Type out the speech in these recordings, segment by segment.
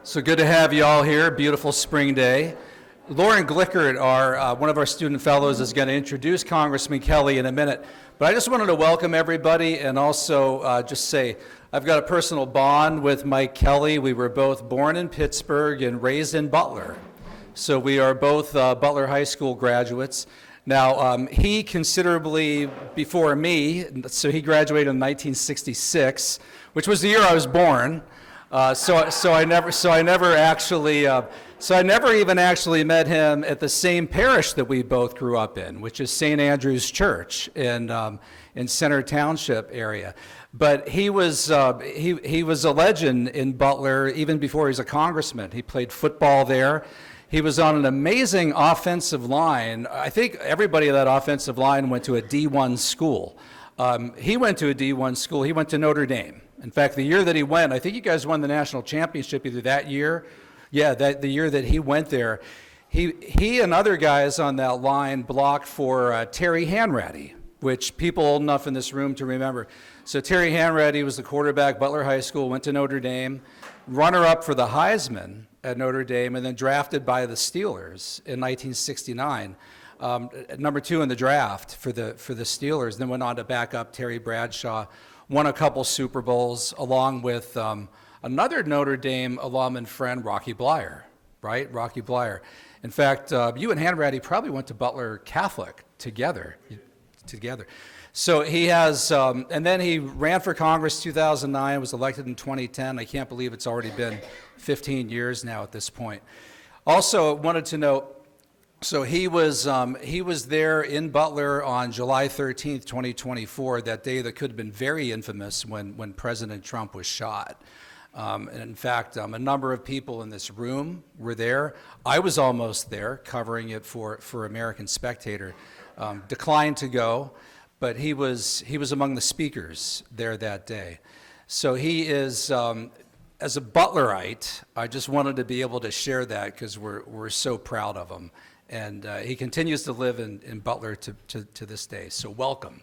So good to have you all here. Beautiful spring day. Lauren Glickert, one of our student fellows, is going to introduce Congressman Kelly in a minute. But I just wanted to welcome everybody and also just say I've got a personal bond with Mike Kelly. We were both born in Pittsburgh and raised in Butler. So we are both Butler High School graduates. Now, he considerably before me, so he graduated in 1966, which was the year I was born. So I never even actually met him at the same parish that we both grew up in, which is St. Andrew's Church in Center Township area. But he was a legend in Butler even before he was a congressman. He played football there. He was on an amazing offensive line. I think everybody on that offensive line went to a D1 school. He went to a D1 school. He went to Notre Dame. In fact, the year that he went, I think you guys won the national championship either that year. Yeah, the year that he went there. He and other guys on that line blocked for Terry Hanratty, which people old enough in this room to remember. So Terry Hanratty was the quarterback, Butler High School, went to Notre Dame, runner-up for the Heisman at Notre Dame, and then drafted by the Steelers in 1969. Number 2 in the draft for the Steelers, then went on to back up Terry Bradshaw, won a couple Super Bowls along with another Notre Dame alum and friend, Rocky Bleier, right? Rocky Bleier. In fact, you and Hanratty probably went to Butler Catholic together. So he has, and then he ran for Congress 2009, was elected in 2010. I can't believe it's already been 15 years now at this point. Also wanted to note, so he was there in Butler on July 13th, 2024, that day that could have been very infamous when President Trump was shot. And in fact, a number of people in this room were there. I was almost there covering it for American Spectator. Declined to go, but he was among the speakers there that day. So he is, as a Butlerite, I just wanted to be able to share that because we're so proud of him. And he continues to live in Butler to this day. So welcome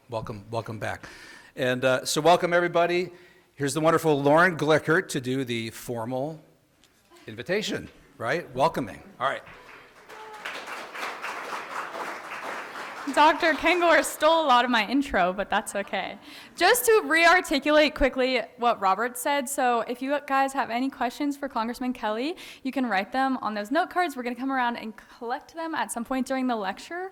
back. And so welcome everybody. Here's the wonderful Lauren Glickert to do the formal invitation, right? Welcoming. All right. Dr. Kengor stole a lot of my intro, but that's okay. Just to re-articulate quickly what Robert said, so if you guys have any questions for Congressman Kelly, you can write them on those note cards. We're going to come around and collect them at some point during the lecture.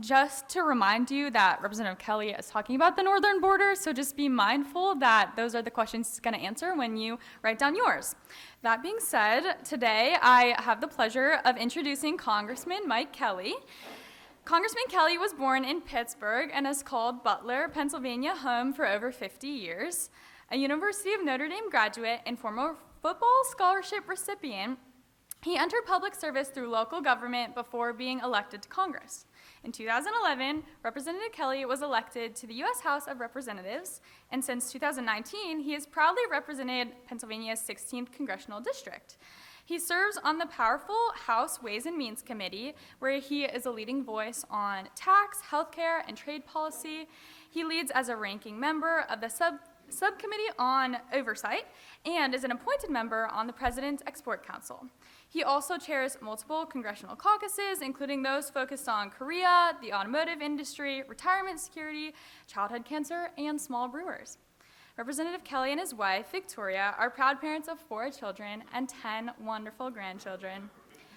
Just to remind you that Representative Kelly is talking about the northern border, so just be mindful that those are the questions he's going to answer when you write down yours. That being said, today I have the pleasure of introducing Congressman Mike Kelly. Congressman Kelly was born in Pittsburgh and has called Butler, Pennsylvania home for over 50 years. A University of Notre Dame graduate and former football scholarship recipient, he entered public service through local government before being elected to Congress. In 2011, Representative Kelly was elected to the U.S. House of Representatives, and since 2019, he has proudly represented Pennsylvania's 16th Congressional District. He serves on the powerful House Ways and Means Committee, where he is a leading voice on tax, healthcare, and trade policy. He leads as a ranking member of the subcommittee on oversight and is an appointed member on the President's Export Council. He also chairs multiple congressional caucuses, including those focused on Korea, the automotive industry, retirement security, childhood cancer, and small brewers. Representative Kelly and his wife, Victoria, are proud parents of 4 children and 10 wonderful grandchildren.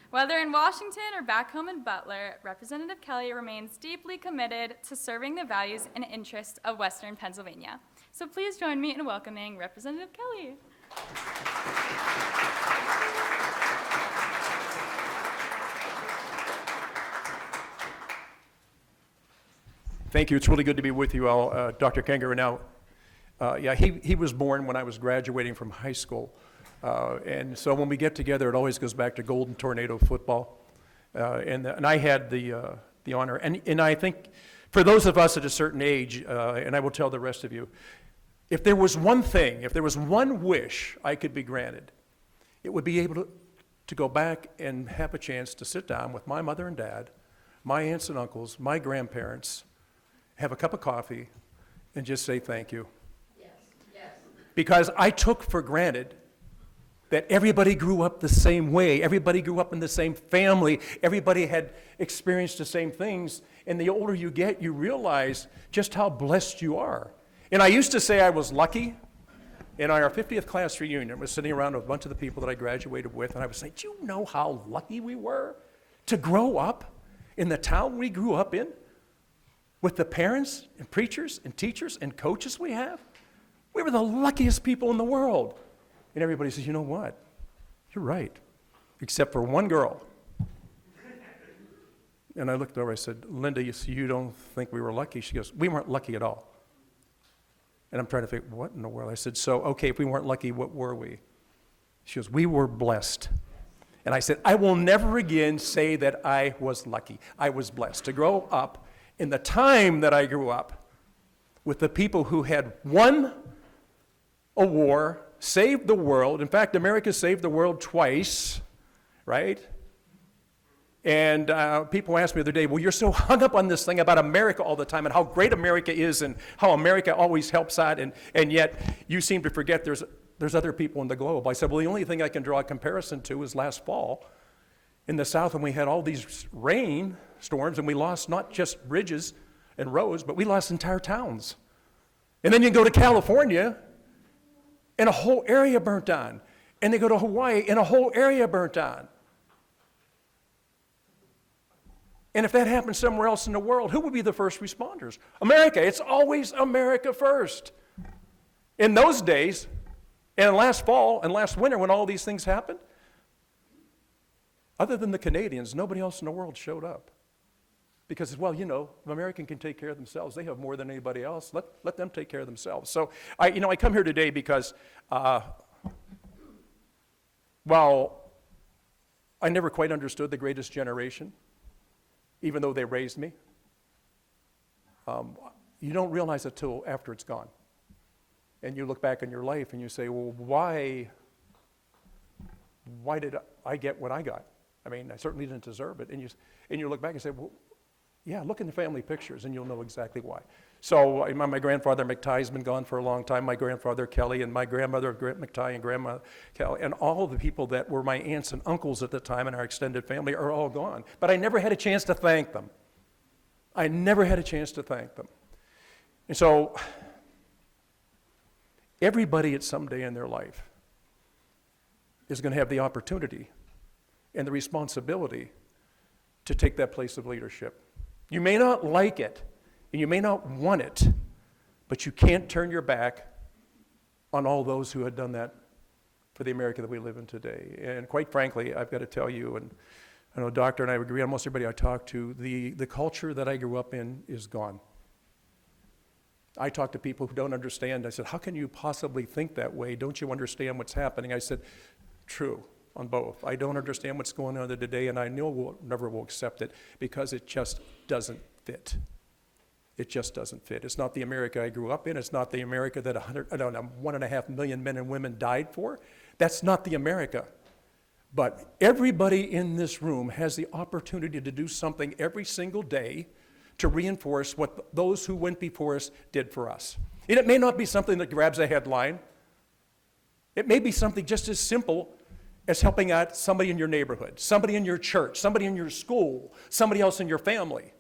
Whether in Washington or back home in Butler, Representative Kelly remains deeply committed to serving the values and interests of Western Pennsylvania. So please join me in welcoming Representative Kelly. Thank you. It's really good to be with you all. Dr. Kengor, now, he was born when I was graduating from high school. And so when we get together, it always goes back to Golden Tornado football. And I had the honor. And I think for those of us at a certain age, and I will tell the rest of you, if there was one thing, if there was one wish I could be granted, it would be able to go back and have a chance to sit down with my mother and dad, my aunts and uncles, my grandparents, have a cup of coffee, and just say thank you. Yes. Because I took for granted that everybody grew up the same way. Everybody grew up in the same family. Everybody had experienced the same things. And the older you get, you realize just how blessed you are. And I used to say I was lucky. In our 50th class reunion, I was sitting around with a bunch of the people that I graduated with, and I was saying, do you know how lucky we were to grow up in the town we grew up in with the parents and preachers and teachers and coaches we have? We were the luckiest people in the world. And everybody says, you know what? You're right, except for one girl. And I looked over, I said, Linda, you don't think we were lucky? She goes, we weren't lucky at all. And I'm trying to think, what in the world? I said, so, okay, if we weren't lucky, what were we? She goes, we were blessed. And I said, I will never again say that I was lucky. I was blessed to grow up in the time that I grew up with the people who had won a war, saved the world. In fact, America saved the world twice, right? And people asked me the other day, well, you're so hung up on this thing about America all the time and how great America is and how America always helps out, and yet you seem to forget there's other people in the globe. I said, well, the only thing I can draw a comparison to is last fall in the South when we had all these rain storms and we lost not just bridges and roads, but we lost entire towns. And then you go to California and a whole area burnt down. And they go to Hawaii and a whole area burnt down. And if that happened somewhere else in the world, who would be the first responders? America. It's always America first. In those days, and last fall and last winter when all these things happened, other than the Canadians, nobody else in the world showed up. Because, well, you know, American can take care of themselves. They have more than anybody else. Let them take care of themselves. So, I come here today because, while I never quite understood the greatest generation, even though they raised me, you don't realize it till after it's gone. And you look back in your life and you say, well, why did I get what I got? I mean, I certainly didn't deserve it. And you look back and say, well, yeah, look in the family pictures and you'll know exactly why. So my grandfather McTie's been gone for a long time, my grandfather Kelly, and my grandmother McTie and grandma Kelly, and all of the people that were my aunts and uncles at the time in our extended family are all gone. But I never had a chance to thank them. I never had a chance to thank them. And so everybody at some day in their life is going to have the opportunity and the responsibility to take that place of leadership. You may not like it, and you may not want it, but you can't turn your back on all those who had done that for the America that we live in today. And quite frankly, I've got to tell you, and I know Doctor and I agree, almost everybody I talk to, the culture that I grew up in is gone. I talk to people who don't understand. I said, how can you possibly think that way? Don't you understand what's happening? I said, true. On both. I don't understand what's going on today, and I know we'll never will accept it because it just doesn't fit. It just doesn't fit. It's not the America I grew up in. It's not the America that 1.5 million men and women died for. That's not the America. But everybody in this room has the opportunity to do something every single day to reinforce what those who went before us did for us. And it may not be something that grabs a headline. It may be something just as simple as helping out somebody in your neighborhood, somebody in your church, somebody in your school, somebody else in your family.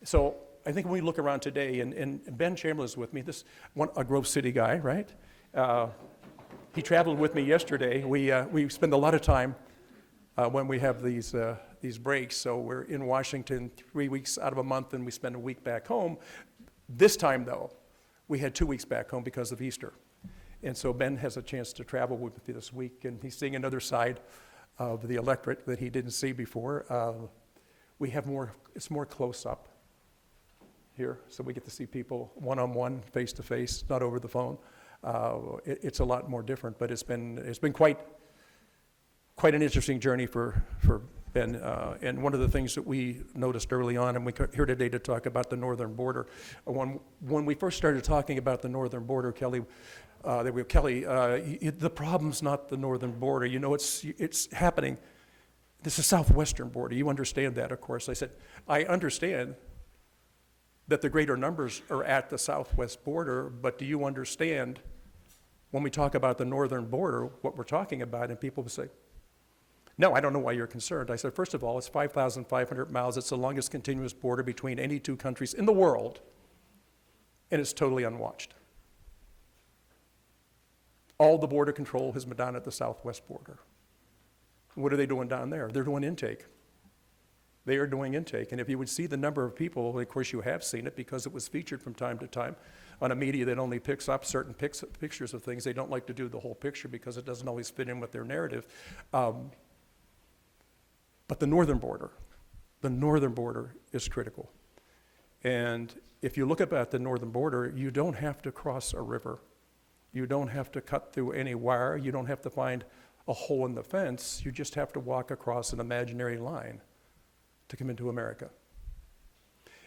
So I think when we look around today, and Ben Chamberlain's with me, a Grove City guy, right? He traveled with me yesterday. We spend a lot of time when we have these breaks. So we're in Washington 3 weeks out of a month, and we spend a week back home. This time, though, we had 2 weeks back home because of Easter. And so Ben has a chance to travel with me this week, and he's seeing another side of the electorate that he didn't see before. We have it's more close up here, so we get to see people one-on-one, face-to-face, not over the phone. It's a lot more different, but it's been quite an interesting journey for Ben. And one of the things that we noticed early on, and we're here today to talk about the northern border. When we first started talking about the northern border, Kelly, the problem's not the northern border. You know, it's happening. This is southwestern border. You understand that, of course. I said, I understand that the greater numbers are at the southwest border, but do you understand when we talk about the northern border, what we're talking about, and people will say, no, I don't know why you're concerned. I said, first of all, it's 5,500 miles. It's the longest continuous border between any two countries in the world, and it's totally unwatched. All the border control has been done at the southwest border. What are they doing down there? They're doing intake. They are doing intake. And if you would see the number of people, of course you have seen it because it was featured from time to time on a media that only picks up certain pictures of things. They don't like to do the whole picture because it doesn't always fit in with their narrative. But the northern border is critical. And if you look at the northern border, you don't have to cross a river. You don't have to cut through any wire. You don't have to find a hole in the fence. You just have to walk across an imaginary line to come into America.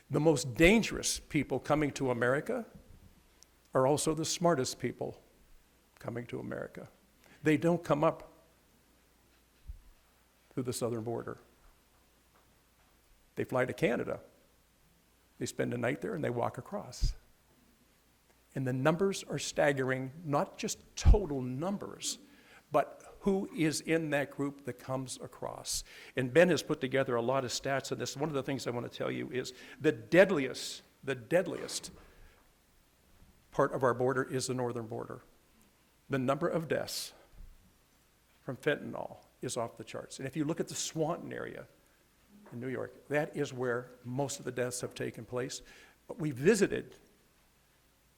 The most dangerous people coming to America are also the smartest people coming to America. They don't come up through the southern border. They fly to Canada. They spend a night there and they walk across. And the numbers are staggering, not just total numbers, but who is in that group that comes across. And Ben has put together a lot of stats on this. One of the things I want to tell you is the deadliest part of our border is the northern border. The number of deaths from fentanyl is off the charts. And if you look at the Swanton area in New York, that is where most of the deaths have taken place. But we visited.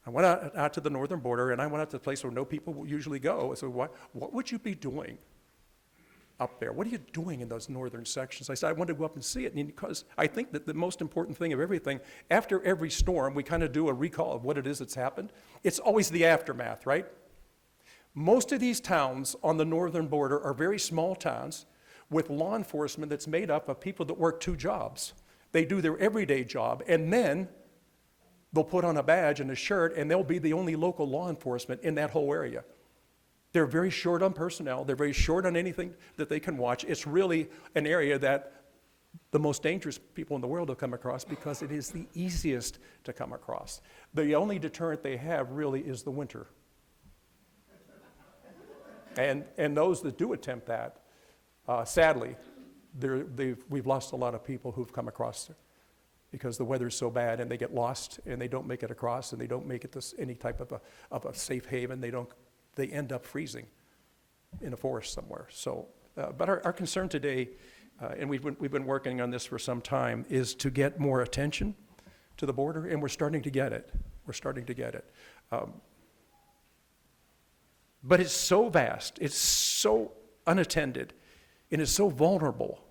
I went out to the northern border, and I went out to the place where no people usually go. I said, what would you be doing up there? What are you doing in those northern sections? I said, I wanted to go up and see it, because I think that the most important thing of everything, after every storm, we kind of do a recall of what it is that's happened. It's always the aftermath, right? Most of these towns on the northern border are very small towns with law enforcement that's made up of people that work two jobs. They do their everyday job, and then they'll put on a badge and a shirt, and they'll be the only local law enforcement in that whole area. They're very short on personnel. They're very short on anything that they can watch. It's really an area that the most dangerous people in the world will come across because it is the easiest to come across. The only deterrent they have really is the winter. And those that do attempt that, sadly, we've lost a lot of people who've come across there, because the weather's so bad and they get lost and they don't make it across and they don't make it to any type of a safe haven. They end up freezing in a forest somewhere. So, but our concern today, and we've been working on this for some time, is to get more attention to the border, and we're starting to get it. But it's so vast, it's so unattended, and it's so vulnerable.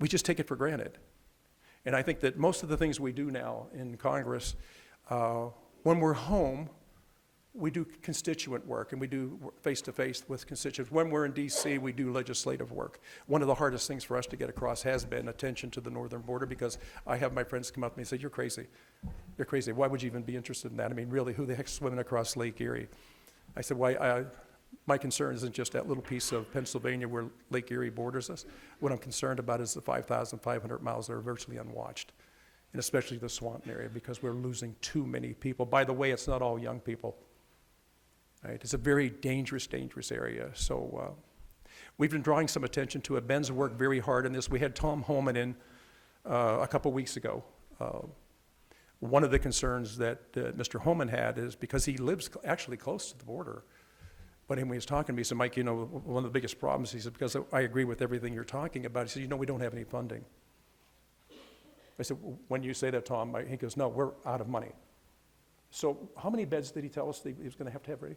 We just take it for granted. And I think that most of the things we do now in Congress, when we're home, we do constituent work, and we do face-to-face with constituents. When we're in D.C., we do legislative work. One of the hardest things for us to get across has been attention to the northern border, because I have my friends come up to me and say, you're crazy. You're crazy. Why would you even be interested in that? I mean, really, who the heck's swimming across Lake Erie? I said, my concern isn't just that little piece of Pennsylvania where Lake Erie borders us. What I'm concerned about is the 5,500 miles that are virtually unwatched, and especially the Swanton area, because we're losing too many people. By the way, it's not all young people. Right? It's a very dangerous area. So we've been drawing some attention to it. Ben's worked very hard on this. We had Tom Holman in a couple weeks ago. One of the concerns that Mr. Holman had is because he lives actually close to the border. But when he was talking to me, he said, Mike, one of the biggest problems, he said, because I agree with everything you're talking about. He said, we don't have any funding. I said, when you say that, Tom, he goes, no, we're out of money. So how many beds did he tell us he was going to have ready?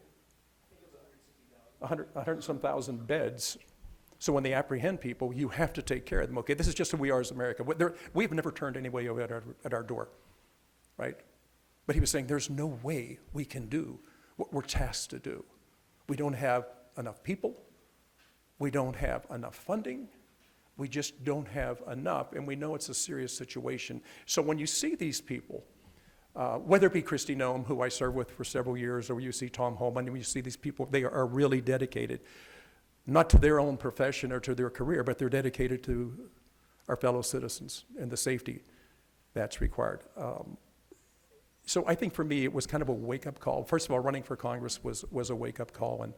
I think it was 100 and some thousand beds. So when they apprehend people, you have to take care of them. Okay, this is just who we are as America. We've never turned anybody over at our door, right? But he was saying there's no way we can do what we're tasked to do. We don't have enough people. We don't have enough funding. We just don't have enough, and we know it's a serious situation. So when you see these people, whether it be Kristi Noem, who I served with for several years, or you see Tom Holman, and you see these people, they are really dedicated, not to their own profession or to their career, but they're dedicated to our fellow citizens and the safety that's required. So I think for me, it was kind of a wake-up call. First of all, running for Congress was a wake-up call, and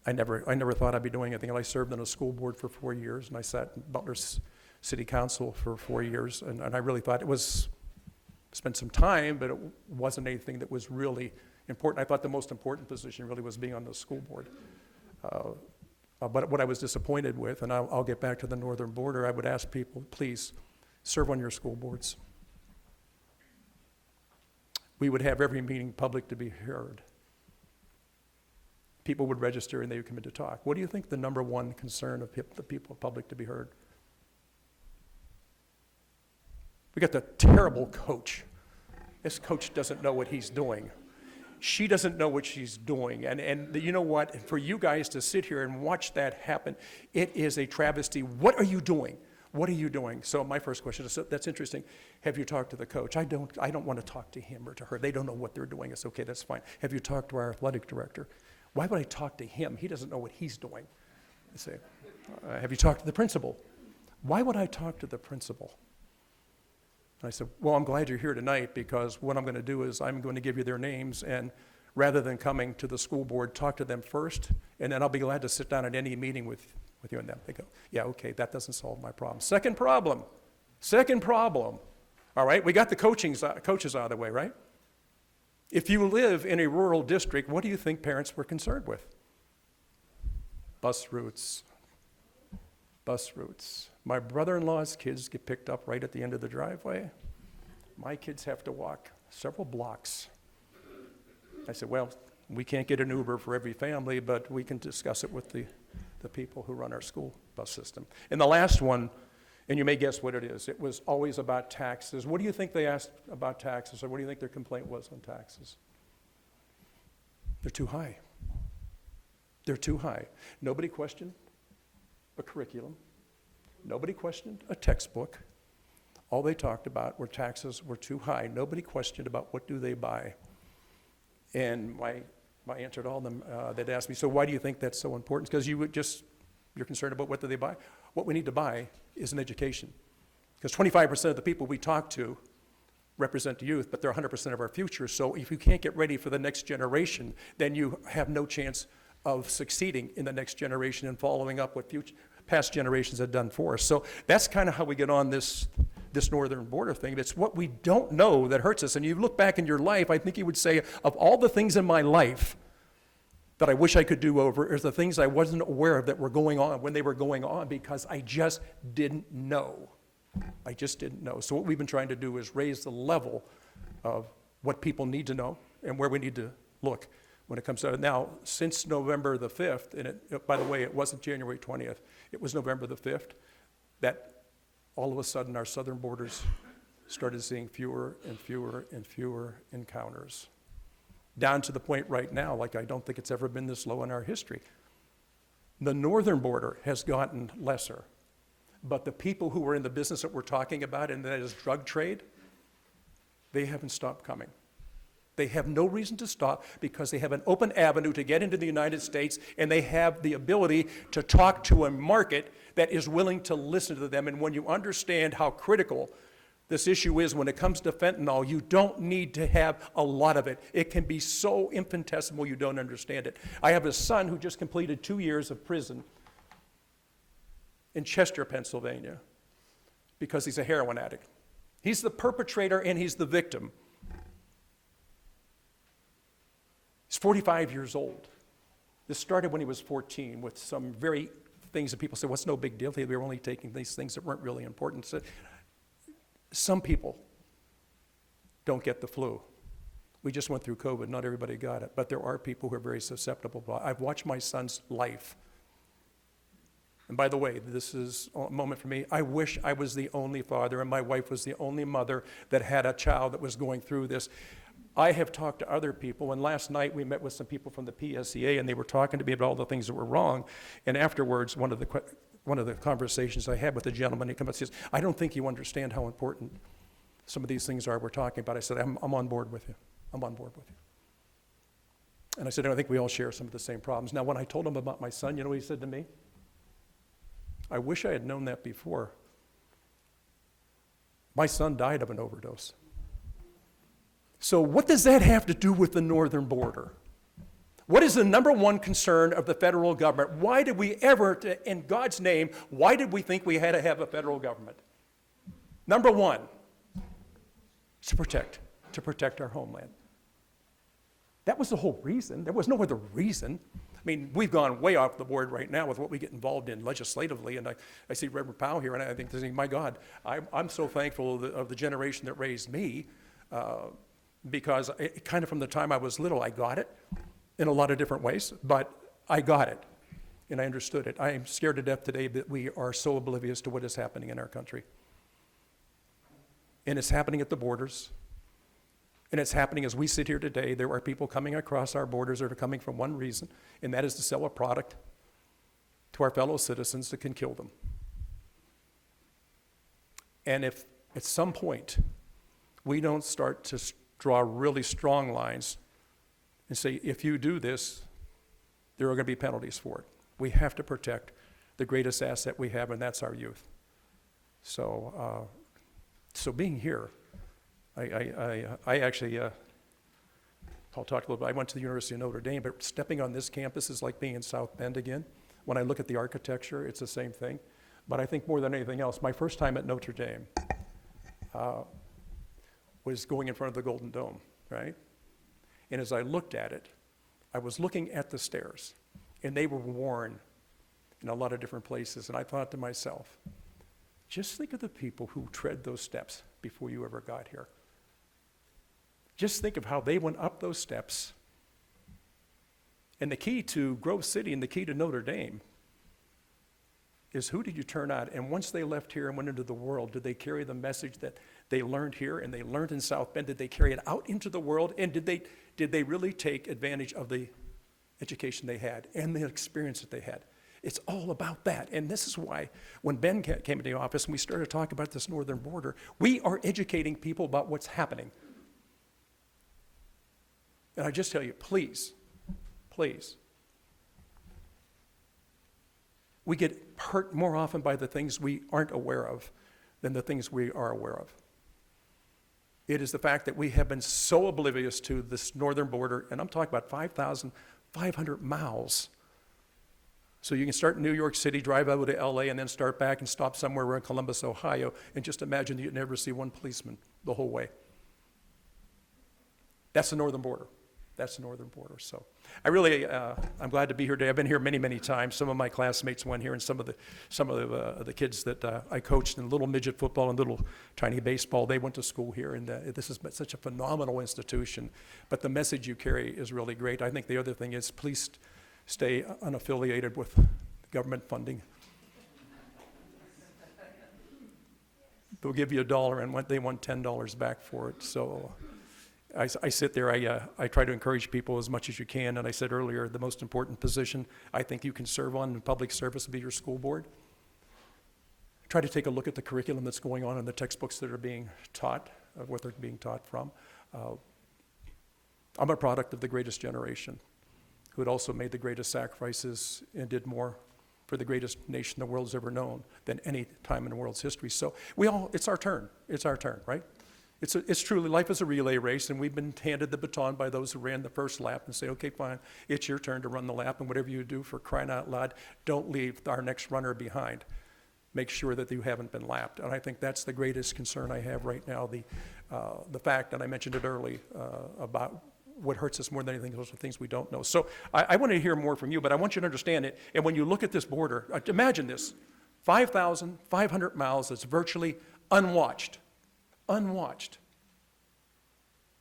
I never thought I'd be doing anything. I served on a school board for 4 years, and I sat in Butler's City Council for 4 years, and I really thought it was, spent some time, but it wasn't anything that was really important. I thought the most important position really was being on the school board. But what I was disappointed with, and I'll get back to the northern border, I would ask people, please, serve on your school boards. We would have every meeting public to be heard. People would register and they would come in to talk. What do you think the number one concern of the people, public, to be heard? We got the terrible coach. This coach doesn't know what he's doing. She doesn't know what she's doing. And you know what? For you guys to sit here and watch that happen, it is a travesty. What are you doing? What are you doing? So my first question is, that's interesting. Have you talked to the coach? I don't want to talk to him or to her. They don't know what they're doing. It's okay, that's fine. Have you talked to our athletic director? Why would I talk to him? He doesn't know what he's doing. I say, have you talked to the principal? Why would I talk to the principal? And I said, well, I'm glad you're here tonight, because what I'm going to do is I'm going to give you their names, and rather than coming to the school board, talk to them first, and then I'll be glad to sit down at any meeting with you and them. They go, yeah, okay, that doesn't solve my problem. Second problem. All right, we got the coaches out of the way, right? If you live in a rural district, what do you think parents were concerned with? Bus routes. Bus routes. My brother-in-law's kids get picked up right at the end of the driveway. My kids have to walk several blocks. I said, well, we can't get an Uber for every family, but we can discuss it with the people who run our school bus system. And the last one, and you may guess what it is, it was always about taxes. What do you think they asked about taxes, or what do you think their complaint was on taxes? They're too high. They're too high. Nobody questioned a curriculum. Nobody questioned a textbook. All they talked about were taxes were too high. Nobody questioned about what do they buy. And my answer to all of them, they'd ask me, so why do you think that's so important? Because you're concerned about what do they buy? What we need to buy is an education. Because 25% of the people we talk to represent the youth, but they're 100% of our future. So if you can't get ready for the next generation, then you have no chance of succeeding in the next generation and following up what past generations have done for us. So that's kind of how we get on this northern border thing. It's what we don't know that hurts us. And you look back in your life, I think you would say, of all the things in my life that I wish I could do over, is the things I wasn't aware of that were going on when they were going on, because I just didn't know. I just didn't know. So what we've been trying to do is raise the level of what people need to know and where we need to look when it comes to it. Now, since November the 5th, and by the way, it wasn't January 20th, it was November the 5th, that all of a sudden our southern borders started seeing fewer and fewer and fewer encounters. Down to the point right now, like I don't think it's ever been this low in our history. The northern border has gotten lesser, but the people who are in the business that we're talking about, and that is drug trade, they haven't stopped coming. They have no reason to stop, because they have an open avenue to get into the United States, and they have the ability to talk to a market that is willing to listen to them. And when you understand how critical this issue is when it comes to fentanyl, you don't need to have a lot of it. It can be so infinitesimal you don't understand it. I have a son who just completed 2 years of prison in Chester, Pennsylvania, because he's a heroin addict. He's the perpetrator and he's the victim. He's 45 years old. This started when he was 14 with some very things that people say, what's no big deal? They were only taking these things that weren't really important. So, some people don't get the flu. We just went through COVID. Not everybody got it. But there are people who are very susceptible. I've watched my son's life. And by the way, this is a moment for me. I wish I was the only father and my wife was the only mother that had a child that was going through this. I have talked to other people, and last night we met with some people from the PSEA, and they were talking to me about all the things that were wrong. And afterwards, one of the conversations I had with the gentleman, he comes up and says, I don't think you understand how important some of these things are we're talking about. I said, I'm on board with you. I'm on board with you. And I said, I think we all share some of the same problems. Now, when I told him about my son, you know what he said to me? I wish I had known that before. My son died of an overdose. So what does that have to do with the northern border? What is the number one concern of the federal government? Why did we ever, in God's name, why did we think we had to have a federal government? Number one, to protect our homeland. That was the whole reason. There was no other reason. I mean, we've gone way off the board right now with what we get involved in legislatively, and I see Reverend Powell here, and I think, my God, I'm so thankful of the generation that raised me, because kind of from the time I was little, I got it in a lot of different ways, but I got it, and I understood it. I am scared to death today that we are so oblivious to what is happening in our country. And it's happening at the borders. And it's happening as we sit here today. There are people coming across our borders that are coming from one reason, and that is to sell a product to our fellow citizens that can kill them. And if at some point we don't start to draw really strong lines and say, if you do this, there are going to be penalties for it. We have to protect the greatest asset we have, and that's our youth. So being here, I actually, I'll talk a little bit. I went to the University of Notre Dame, but stepping on this campus is like being in South Bend again. When I look at the architecture, it's the same thing. But I think more than anything else, my first time at Notre Dame was going in front of the Golden Dome, right? And as I looked at it, I was looking at the stairs, and they were worn in a lot of different places. And I thought to myself, just think of the people who tread those steps before you ever got here. Just think of how they went up those steps. And the key to Grove City and the key to Notre Dame is, who did you turn out? And once they left here and went into the world, did they carry the message that they learned here and they learned in South Bend? Did they carry it out into the world? And did they really take advantage of the education they had and the experience that they had? It's all about that. And this is why when Ben came into the office and we started talking about this northern border, we are educating people about what's happening. And I just tell you, please, we get hurt more often by the things we aren't aware of than the things we are aware of. It is the fact that we have been so oblivious to this northern border, and I'm talking about 5,500 miles. So you can start in New York City, drive over to LA, and then start back and stop somewhere in Columbus, Ohio, and just imagine you'd never see one policeman the whole way. That's the northern border. That's the northern border. So I really, I'm glad to be here today. I've been here many, many times. Some of my classmates went here, and some of the kids that I coached in little midget football and little tiny baseball, they went to school here. And this is such a phenomenal institution. But the message you carry is really great. I think the other thing is, please stay unaffiliated with government funding. They'll give you $1, and they want $10 back for it. So I sit there, I try to encourage people as much as you can, and I said earlier, the most important position I think you can serve on in public service will be your school board. Try to take a look at the curriculum that's going on in the textbooks that are being taught, of what they're being taught from. I'm a product of the greatest generation, who had also made the greatest sacrifices and did more for the greatest nation the world's ever known than any time in the world's history. So it's our turn, right? It's truly, life is a relay race, and we've been handed the baton by those who ran the first lap and say, okay, fine, it's your turn to run the lap, and whatever you do, for crying out loud, don't leave our next runner behind. Make sure that you haven't been lapped. And I think that's the greatest concern I have right now, the fact, and I mentioned it early, about what hurts us more than anything else are things we don't know. So I want to hear more from you, but I want you to understand it. And when you look at this border, imagine this, 5,500 miles that's virtually unwatched.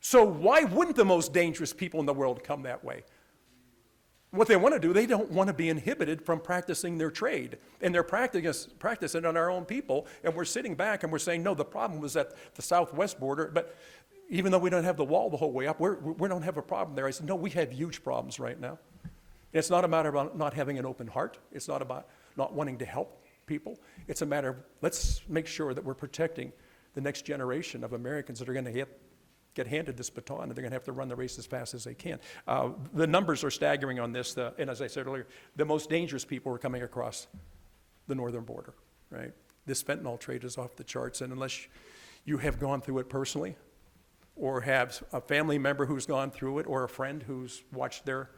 So why wouldn't the most dangerous people in the world come that way? What they want to do, they don't want to be inhibited from practicing their trade. And they're practicing on our own people, and we're sitting back and we're saying, no, the problem was at the southwest border, but even though we don't have the wall the whole way up, we don't have a problem there. I said, no, we have huge problems right now. And it's not a matter of not having an open heart. It's not about not wanting to help people. It's a matter of, let's make sure that we're protecting the next generation of Americans that are going to get handed this baton, and they're going to have to run the race as fast as they can. The numbers are staggering on this, and as I said earlier, the most dangerous people are coming across the northern border, right? This fentanyl trade is off the charts, and unless you have gone through it personally, or have a family member who's gone through it, or a friend who's watched their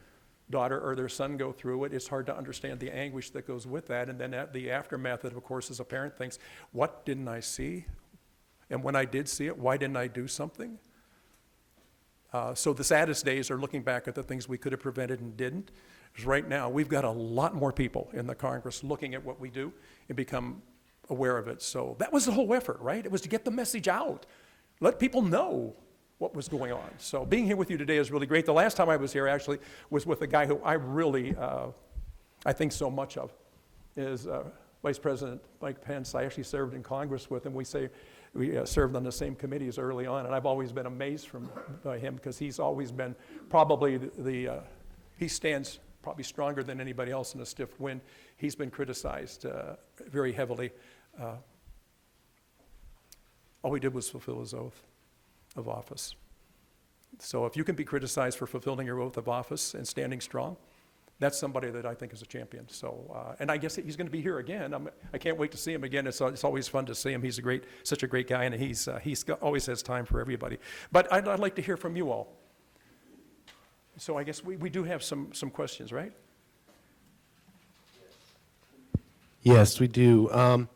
daughter or their son go through it, it's hard to understand the anguish that goes with that. And then the aftermath of course, as a parent thinks, what didn't I see? And when I did see it, why didn't I do something? So the saddest days are looking back at the things we could have prevented and didn't. Because right now, we've got a lot more people in the Congress looking at what we do and become aware of it. So that was the whole effort, right? It was to get the message out, let people know what was going on. So being here with you today is really great. The last time I was here actually was with a guy who I really, I think so much of, is Vice President Mike Pence. I actually served in Congress with him. We served on the same committees early on, and I've always been amazed by him because he's always been probably he stands probably stronger than anybody else in a stiff wind. He's been criticized very heavily. All he did was fulfill his oath of office. So if you can be criticized for fulfilling your oath of office and standing strong, that's somebody that I think is a champion. So, and I guess he's going to be here again. I can't wait to see him again. It's always fun to see him. He's such a great guy, and he's always has time for everybody. But I'd like to hear from you all. So I guess we do have some questions, right? Yes, we do.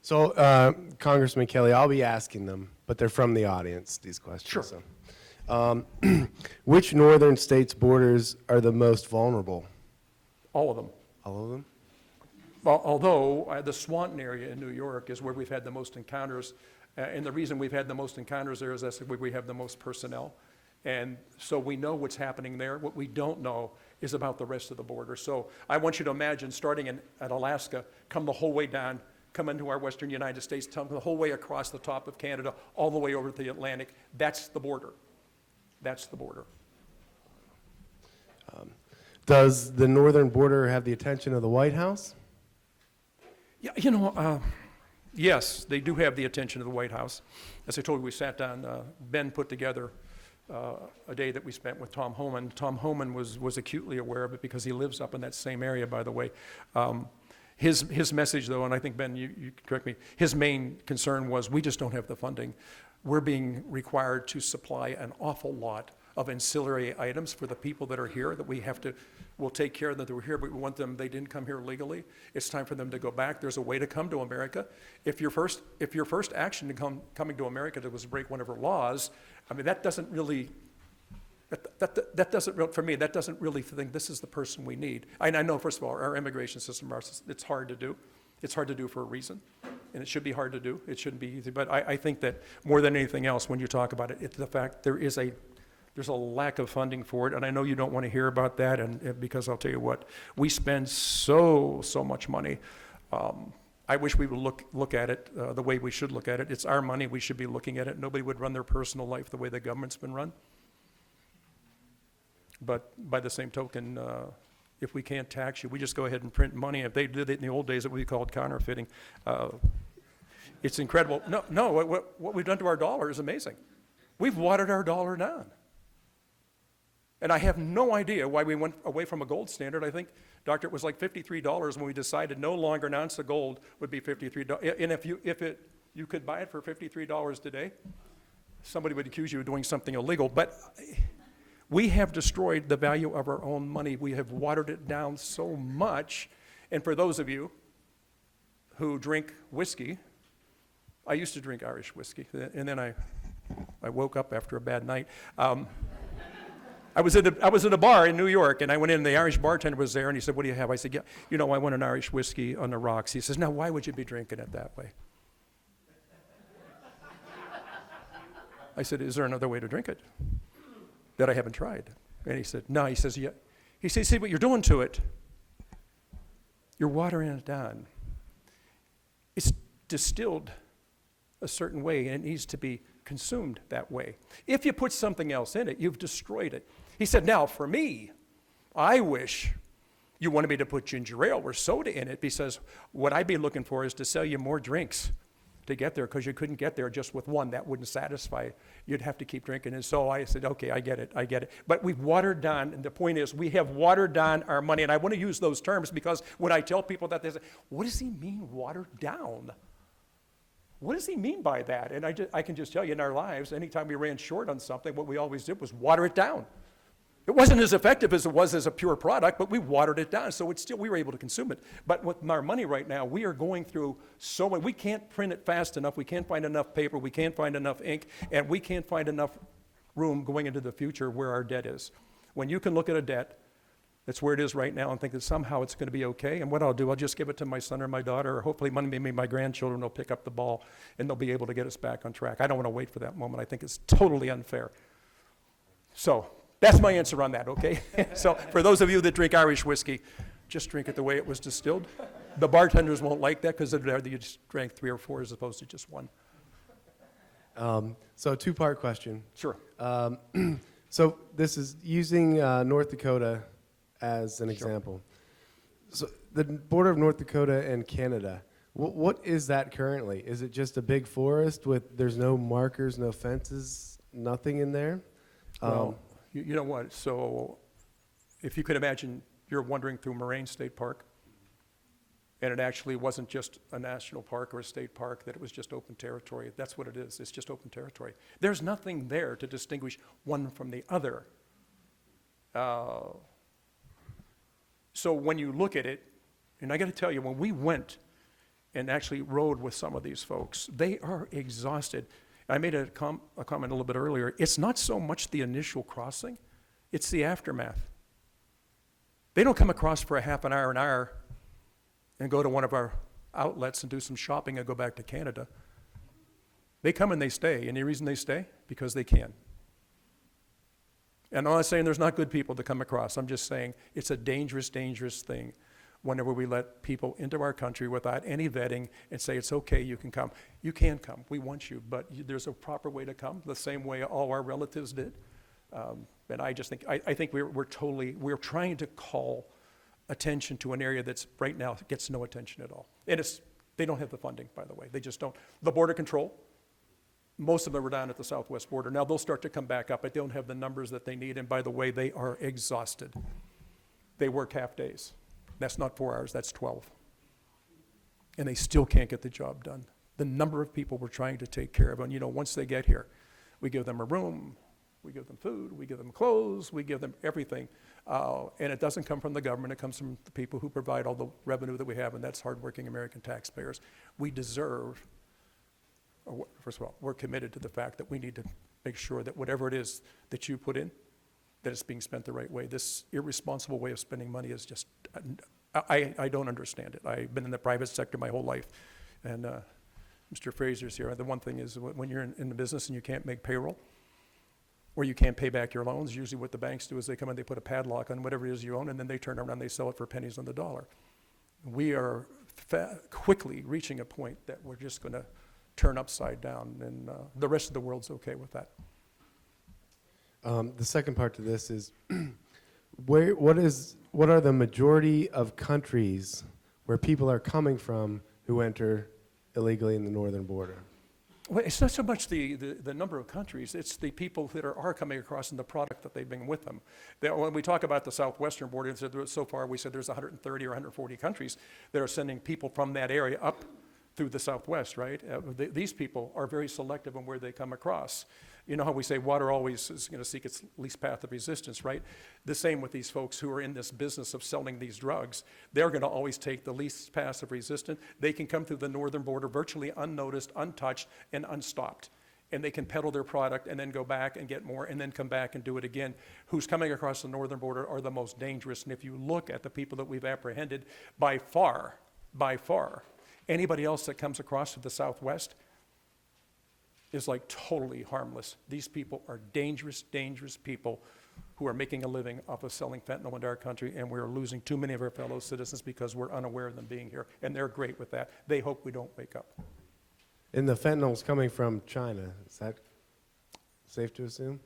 Congressman Kelly, I'll be asking them, but they're from the audience, these questions. Sure. So. Which northern states' borders are the most vulnerable? All of them. All of them? Well, although the Swanton area in New York is where we've had the most encounters, and the reason we've had the most encounters there is that's where we have the most personnel. And so we know what's happening there. What we don't know is about the rest of the border. So I want you to imagine starting at Alaska, come the whole way down, come into our western United States, come the whole way across the top of Canada, all the way over to the Atlantic. That's the border. That's the border. Does the northern border have the attention of the White House? Yeah, yes, they do have the attention of the White House. As I told you, we sat down, Ben put together a day that we spent with Tom Homan. Tom Homan was acutely aware of it because he lives up in that same area, by the way. His message, though, and I think, Ben, you can correct me, his main concern was we just don't have the funding. We're being required to supply an awful lot of ancillary items for the people that are here that we'll take care of that they're here, but we want them, they didn't come here legally. It's time for them to go back. There's a way to come to America. If your first action coming to America was to break one of our laws, I mean, that doesn't really, for me, that doesn't really think this is the person we need. I know, first of all, our immigration system, it's hard to do. It's hard to do for a reason, and it should be hard to do. It shouldn't be easy, but I think that more than anything else, when you talk about it, it's the fact there's a lack of funding for it, and I know you don't want to hear about that, and because I'll tell you what, we spend so much money. I wish we would look at it the way we should look at it. It's our money. We should be looking at it. Nobody would run their personal life the way the government's been run. But by the same token, if we can't tax you, we just go ahead and print money. If they did it in the old days, it would be called counterfeiting. It's incredible. No, what we've done to our dollar is amazing. We've watered our dollar down. And I have no idea why we went away from a gold standard. I think, Doctor, it was like $53 when we decided no longer an ounce of gold would be $53. And if you could buy it for $53 today, somebody would accuse you of doing something illegal. But we have destroyed the value of our own money. We have watered it down so much. And for those of you who drink whiskey, I used to drink Irish whiskey, and then I woke up after a bad night. I was at a bar in New York, and I went in, and the Irish bartender was there, and he said, "What do you have?" I said, "Yeah, I want an Irish whiskey on the rocks." He says, "Now, why would you be drinking it that way?" I said, "Is there another way to drink it that I haven't tried?" And he said, "No." He says, "Yeah." He says, "See what you're doing to it? You're watering it down. It's distilled a certain way, and it needs to be consumed that way. If you put something else in it, you've destroyed it." He said, "Now, for me, I wish you wanted me to put ginger ale or soda in it, because what I'd be looking for is to sell you more drinks to get there, because you couldn't get there just with one. That wouldn't satisfy. You'd have to keep drinking." And so I said, "Okay, I get it. But we've watered down, and the point is we have watered down our money." And I want to use those terms because when I tell people that, they say, "What does he mean, watered down?" what does he mean by that? And I can just tell you, in our lives, anytime we ran short on something, what we always did was water it down. It wasn't as effective as it was as a pure product, but we watered it down, so we were able to consume it. But with our money right now, we are going through so much. We can't print it fast enough. We can't find enough paper. We can't find enough ink, and we can't find enough room going into the future where our debt is. When you can look at a debt that's where it is right now and think that somehow it's going to be okay, and what I'll do, I'll just give it to my son or my daughter, or hopefully maybe my grandchildren will pick up the ball and they'll be able to get us back on track. I don't want to wait for that moment. I think it's totally unfair. So that's my answer on that, okay? So for those of you that drink Irish whiskey, just drink it the way it was distilled. The bartenders won't like that because you just drank 3 or 4 as opposed to just 1. So two-part question. Sure. So this is using North Dakota as an example. So the border of North Dakota and Canada, what is that currently? Is it just a big forest with, there's no markers, no fences, nothing in there? Well, you know what? So if you could imagine you're wandering through Moraine State Park, and it actually wasn't just a national park or a state park, that it was just open territory. That's what it is. It's just open territory. There's nothing there to distinguish one from the other. So when you look at it, and I got to tell you, when we went and actually rode with some of these folks, they are exhausted. I made a comment a little bit earlier. It's not so much the initial crossing, it's the aftermath. They don't come across for a half an hour and go to one of our outlets and do some shopping and go back to Canada. They come and they stay. And the reason they stay? Because they can. And I'm not saying there's not good people to come across. I'm just saying it's a dangerous, dangerous thing whenever we let people into our country without any vetting and say, it's okay, you can come. You can come, we want you, but there's a proper way to come, the same way all our relatives did. And I just think, I think we're trying to call attention to an area that's right now gets no attention at all. And they don't have the funding, by the way, they just don't. The border control, most of them are down at the southwest border. Now they'll start to come back up, but they don't have the numbers that they need, and by the way, they are exhausted. They work half days. That's not 4 hours, that's 12. And they still can't get the job done. The number of people we're trying to take care of, and once they get here, we give them a room, we give them food, we give them clothes, we give them everything. And it doesn't come from the government, it comes from the people who provide all the revenue that we have, and that's hardworking American taxpayers. We deserve, first of all, we're committed to the fact that we need to make sure that whatever it is that you put in, that it's being spent the right way. This irresponsible way of spending money is just, I don't understand it. I've been in the private sector my whole life, and Mr. Fraser's here. The one thing is when you're in the business and you can't make payroll, or you can't pay back your loans, usually what the banks do is they come and they put a padlock on whatever it is you own, and then they turn around and they sell it for pennies on the dollar. We are quickly reaching a point that we're just going to turn upside down, and the rest of the world's okay with that. The second part to this is, what are the majority of countries where people are coming from who enter illegally in the northern border? Well, it's not so much the number of countries, it's the people that are coming across and the product that they bring with them. When we talk about the southwestern border, so far we said there's 130 or 140 countries that are sending people from that area up through the southwest, right? These people are very selective on where they come across. You know how we say water always is going to seek its least path of resistance, right? The same with these folks who are in this business of selling these drugs. They're going to always take the least path of resistance. They can come through the northern border virtually unnoticed, untouched, and unstopped. And they can peddle their product and then go back and get more and then come back and do it again. Who's coming across the northern border are the most dangerous. And if you look at the people that we've apprehended, by far, anybody else that comes across to the southwest is like totally harmless. These people are dangerous, dangerous people who are making a living off of selling fentanyl into our country, and we're losing too many of our fellow citizens because we're unaware of them being here, and they're great with that. They hope we don't wake up. And the fentanyl's coming from China. Is that safe to assume?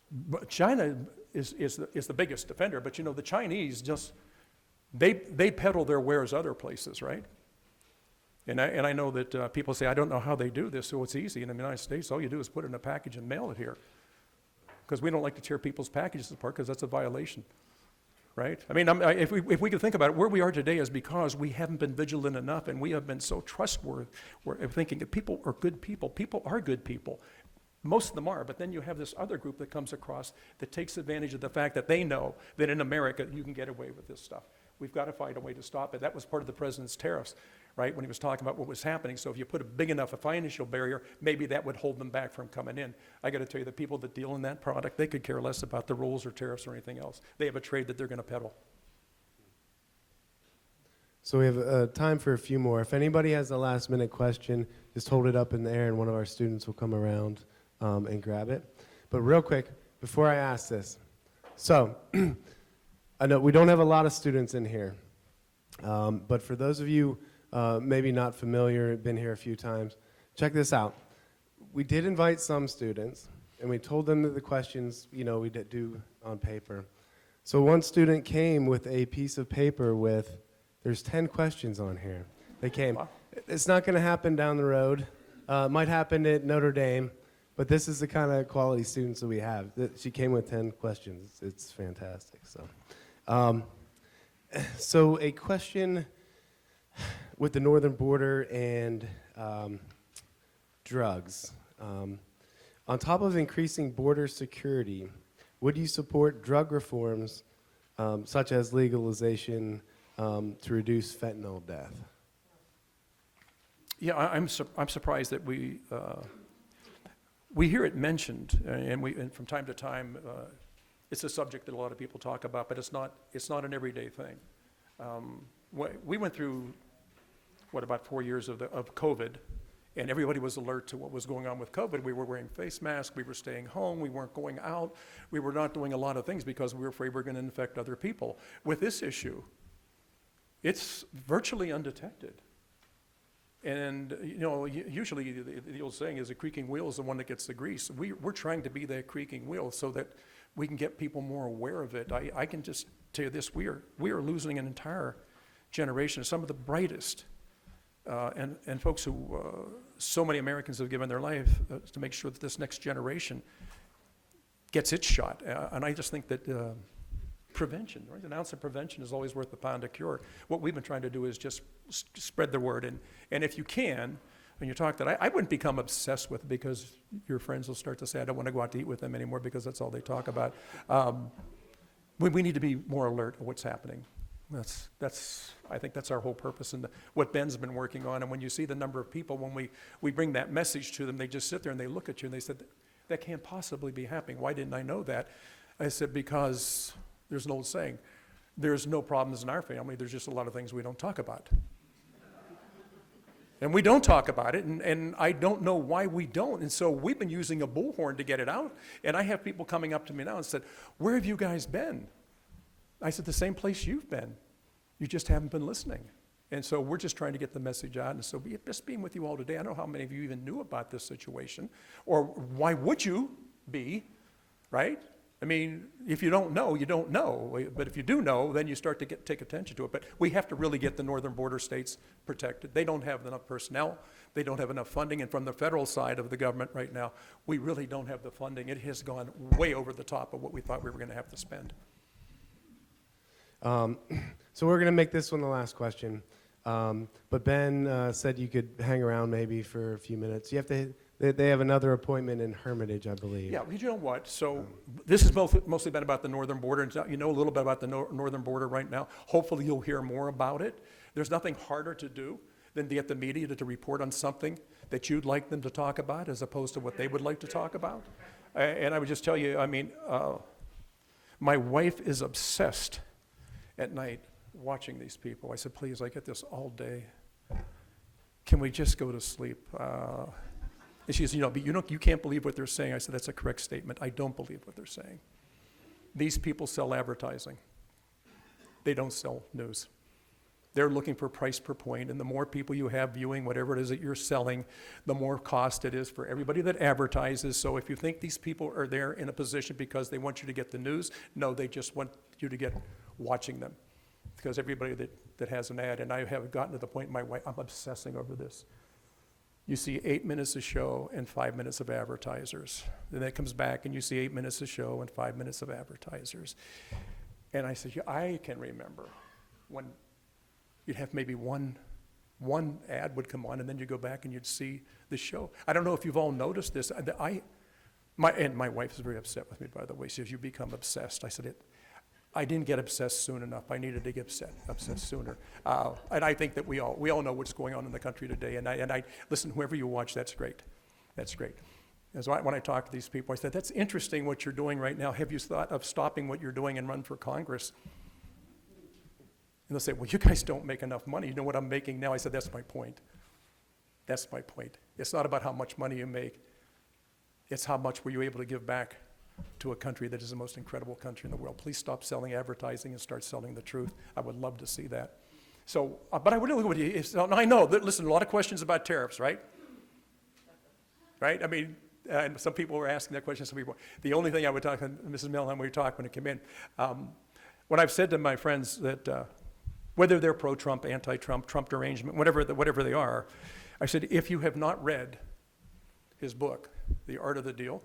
But China is the biggest offender, but the Chinese just, they peddle their wares other places, right? And I know that people say, I don't know how they do this, so it's easy. In the United States, all you do is put it in a package and mail it here. Because we don't like to tear people's packages apart because that's a violation. right? I mean, if we could think about it, where we are today is because we haven't been vigilant enough, and we have been so trustworthy. We're thinking that people are good people. People are good people. Most of them are, but then you have this other group that comes across that takes advantage of the fact that they know that in America you can get away with this stuff. We've got to find a way to stop it. That was part of the president's tariffs, right, when he was talking about what was happening. So if you put a big enough financial barrier, maybe that would hold them back from coming in. I got to tell you, the people that deal in that product, they could care less about the rules or tariffs or anything else. They have a trade that they're going to peddle. So we have time for a few more. If anybody has a last-minute question, just hold it up in the air, and one of our students will come around and grab it. But real quick, before I ask this, so I know we don't have a lot of students in here, but for those of you maybe not familiar, been here a few times, check this out. We did invite some students, and we told them that the questions, we do on paper. So one student came with a piece of paper with, there's 10 questions on here. They came. Wow. It's not going to happen down the road. Might happen at Notre Dame, but this is the kind of quality students that we have. She came with 10 questions. It's fantastic. So a question with the northern border and drugs. On top of increasing border security, would you support drug reforms such as legalization to reduce fentanyl death? Yeah, I'm surprised that we hear it mentioned, and from time to time, it's a subject that a lot of people talk about, but it's not an everyday thing. We went through, about 4 years of COVID, and everybody was alert to what was going on with COVID. We were wearing face masks, we were staying home, we weren't going out, we were not doing a lot of things because we were afraid we were going to infect other people. With this issue, it's virtually undetected. And, usually the old saying is a creaking wheel is the one that gets the grease. We're trying to be that creaking wheel so that we can get people more aware of it. I can just tell you this, we are losing an entire generation of some of the brightest and folks who, so many Americans have given their life to make sure that this next generation gets its shot. And I just think that prevention, right? An ounce of prevention is always worth a pound of cure. What we've been trying to do is just spread the word. And if you can, when you talk that, I wouldn't become obsessed with it because your friends will start to say, I don't want to go out to eat with them anymore because that's all they talk about. We need to be more alert of what's happening. I think that's our whole purpose and what Ben's been working on. And when you see the number of people, when we bring that message to them, they just sit there and they look at you and they said, that can't possibly be happening. Why didn't I know that? I said, because there's an old saying, there's no problems in our family, there's just a lot of things we don't talk about. And we don't talk about it, and I don't know why we don't. And so we've been using a bullhorn to get it out. And I have people coming up to me now and said, where have you guys been? I said, the same place you've been. You just haven't been listening. And so we're just trying to get the message out. And so just being with you all today, I don't know how many of you even knew about this situation, or why would you be, right? I mean, if you don't know, you don't know. But if you do know, then you start to take attention to it. But we have to really get the northern border states protected. They don't have enough personnel. They don't have enough funding. And from the federal side of the government right now, we really don't have the funding. It has gone way over the top of what we thought we were going to have to spend. So we're going to make this one the last question. But Ben said you could hang around maybe for a few minutes. You have to. They have another appointment in Hermitage, I believe. Yeah, you know what? So this has mostly been about the northern border. And you know a little bit about the northern border right now. Hopefully you'll hear more about it. There's nothing harder to do than to get the media to report on something that you'd like them to talk about as opposed to what they would like to talk about. And I would just tell you, I mean, my wife is obsessed at night watching these people. I said, please, I get this all day. Can we just go to sleep? And she says, but you can't believe what they're saying. I said, that's a correct statement. I don't believe what they're saying. These people sell advertising. They don't sell news. They're looking for price per point, and the more people you have viewing whatever it is that you're selling, the more cost it is for everybody that advertises. So if you think these people are there in a position because they want you to get the news, no, they just want you to get watching them. Because everybody that has an ad, and I have gotten to the point in my wife, I'm obsessing over this. You see 8 minutes of show and 5 minutes of advertisers. Then it comes back and you see 8 minutes of show and 5 minutes of advertisers. And I said, yeah, I can remember when you'd have maybe one ad would come on, and then you go back and you'd see the show. I don't know if you've all noticed this. My wife is very upset with me, by the way. She says, you become obsessed. I said, I didn't get obsessed soon enough. I needed to get obsessed sooner. And I think that we all know what's going on in the country today. And I listen, whoever you watch, that's great. That's great. And so when I talk to these people, I said, that's interesting what you're doing right now. Have you thought of stopping what you're doing and run for Congress? And they'll say, well, you guys don't make enough money. You know what I'm making now? I said, that's my point. That's my point. It's not about how much money you make. It's how much were you able to give back to a country that is the most incredible country in the world. Please stop selling advertising and start selling the truth. I would love to see that. So, but I would really, I know, listen, a lot of questions about tariffs, right? Right? I mean, and some people were asking that question. Some people, the only thing I would talk, Mrs. Milham, we talked when it came in, when I've said to my friends that whether they're pro-Trump, anti-Trump, Trump derangement, whatever they are, I said, if you have not read his book, The Art of the Deal,